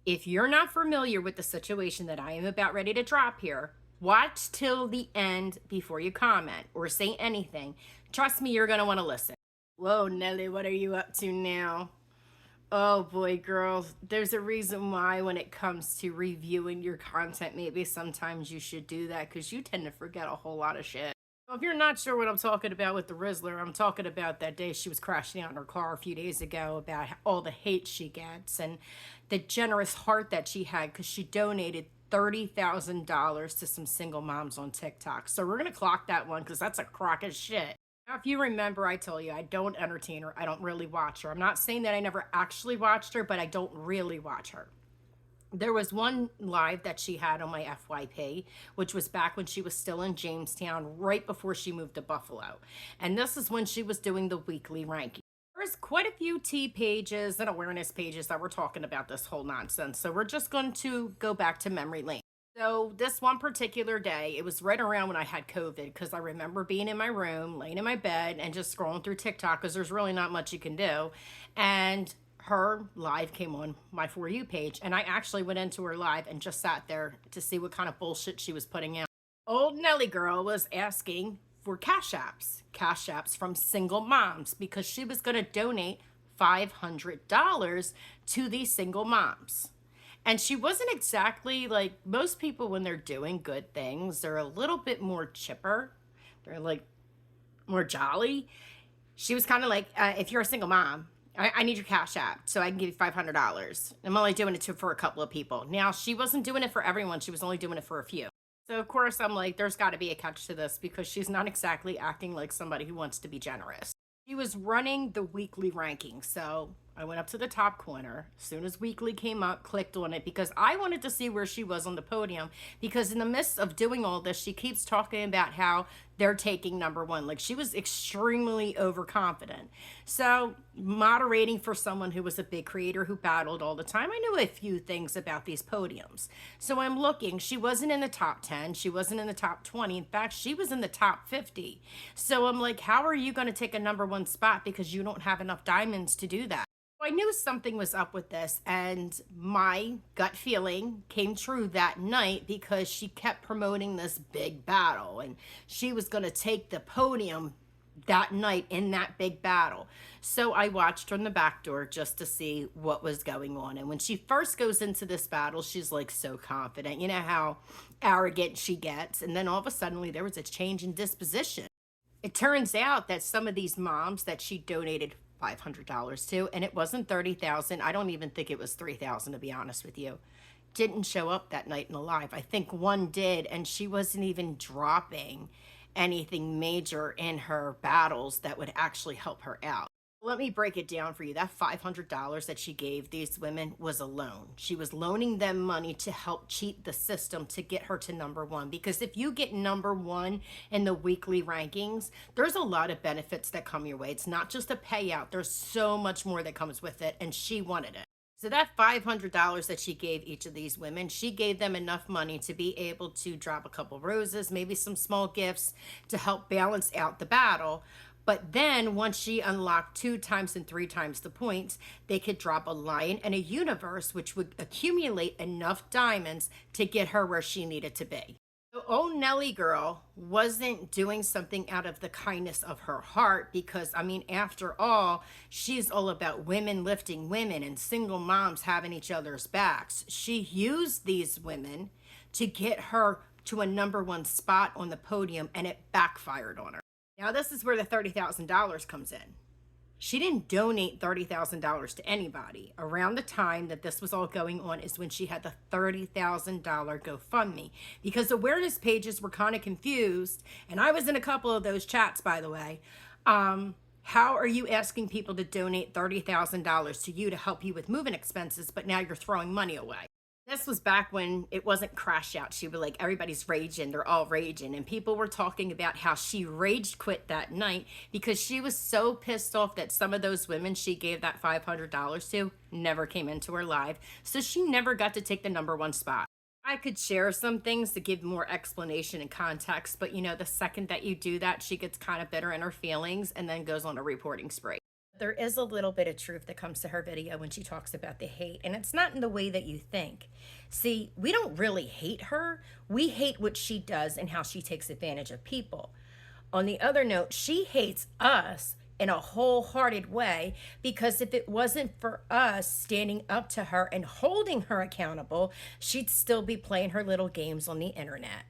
If you're not familiar with the situation that I am about ready to drop here, watch till the end before you comment or say anything. Trust me, you're going to want to listen. Whoa, Nelly, what are you up to now? Oh boy, girl, there's a reason why when it comes to reviewing your content, maybe sometimes you should do that because you tend to forget a whole lot of shit. If you're not sure what I'm talking about with the Rizzler, I'm talking about that day she was crashing out in her car a few days ago about all the hate she gets and the generous heart that she had because she donated $30,000 to some single moms on TikTok. So we're going to clock that one because that's a crock of shit. Now, if you remember, I told you I don't entertain her. I don't really watch her. I'm not saying that I never actually watched her, but I don't really watch her. There was one live that she had on my FYP, which was back when she was still in Jamestown, right before she moved to Buffalo. And this is when she was doing the weekly ranking. There's quite a few tea pages and awareness pages that were talking about this whole nonsense. So we're just going to go back to memory lane. So this one particular day, it was right around when I had COVID because I remember being in my room, laying in my bed and just scrolling through TikTok because there's really not much you can do. And her live came on my For You page, and I actually went into her live and just sat there to see what kind of bullshit she was putting out. Old Nelly girl was asking for cash apps from single moms because she was going to donate $500 to these single moms. And she wasn't exactly like most people when they're doing good things, they're a little bit more chipper. They're like more jolly. She was kind of like, if you're a single mom, I need your cash app so I can give you $500. I'm only doing it for a couple of people. Now, she wasn't doing it for everyone. She was only doing it for a few. So, of course, I'm like, there's got to be a catch to this because she's not exactly acting like somebody who wants to be generous. She was running the weekly ranking. So I went up to the top corner. As soon as weekly came up, clicked on it because I wanted to see where she was on the podium. Because in the midst of doing all this, she keeps talking about how they're taking number one. Like she was extremely overconfident. So moderating for someone who was a big creator who battled all the time, I knew a few things about these podiums. So I'm looking, she wasn't in the top 10. She wasn't in the top 20. In fact, she was in the top 50. So I'm like, how are you going to take a number one spot because you don't have enough diamonds to do that? I knew something was up with this, and my gut feeling came true that night because she kept promoting this big battle and she was going to take the podium that night in that big battle. So I watched from the back door just to see what was going on. And when she first goes into this battle, she's like so confident. You know how arrogant she gets. And then all of a sudden, there was a change in disposition. It turns out that some of these moms that she donated $500 to, and it wasn't 30,000. I don't even think it was 3,000 to be honest with you. Didn't show up that night in the live. I think one did, and she wasn't even dropping anything major in her battles that would actually help her out. Let me break it down for you. That $500 that she gave these women was a loan. She was loaning them money to help cheat the system to get her to number one. Because if you get number one in the weekly rankings, there's a lot of benefits that come your way. It's not just a payout, there's so much more that comes with it, and she wanted it. So that $500 that she gave each of these women, she gave them enough money to be able to drop a couple roses, maybe some small gifts to help balance out the battle. But then once she unlocked 2 times and 3 times the points, they could drop a lion and a universe, which would accumulate enough diamonds to get her where she needed to be. So old Nelly girl wasn't doing something out of the kindness of her heart because, I mean, after all, she's all about women lifting women and single moms having each other's backs. She used these women to get her to a number one spot on the podium, and it backfired on her. Now, this is where the $30,000 comes in. She didn't donate $30,000 to anybody. Around the time that this was all going on is when she had the $30,000 GoFundMe because awareness pages were kind of confused. And I was in a couple of those chats, by the way. How are you asking people to donate $30,000 to you to help you with moving expenses, but now you're throwing money away? This was back when it wasn't crash out. She was like, everybody's raging. They're all raging. And people were talking about how she rage quit that night because she was so pissed off that some of those women she gave that $500 to never came into her live. So she never got to take the number one spot. I could share some things to give more explanation and context, but the second that you do that, she gets kind of bitter in her feelings and then goes on a reporting spree. There is a little bit of truth that comes to her video when she talks about the hate, and it's not in the way that you think. See, we don't really hate her. We hate what she does and how she takes advantage of people. On the other note, she hates us in a wholehearted way because if it wasn't for us standing up to her and holding her accountable, she'd still be playing her little games on the internet.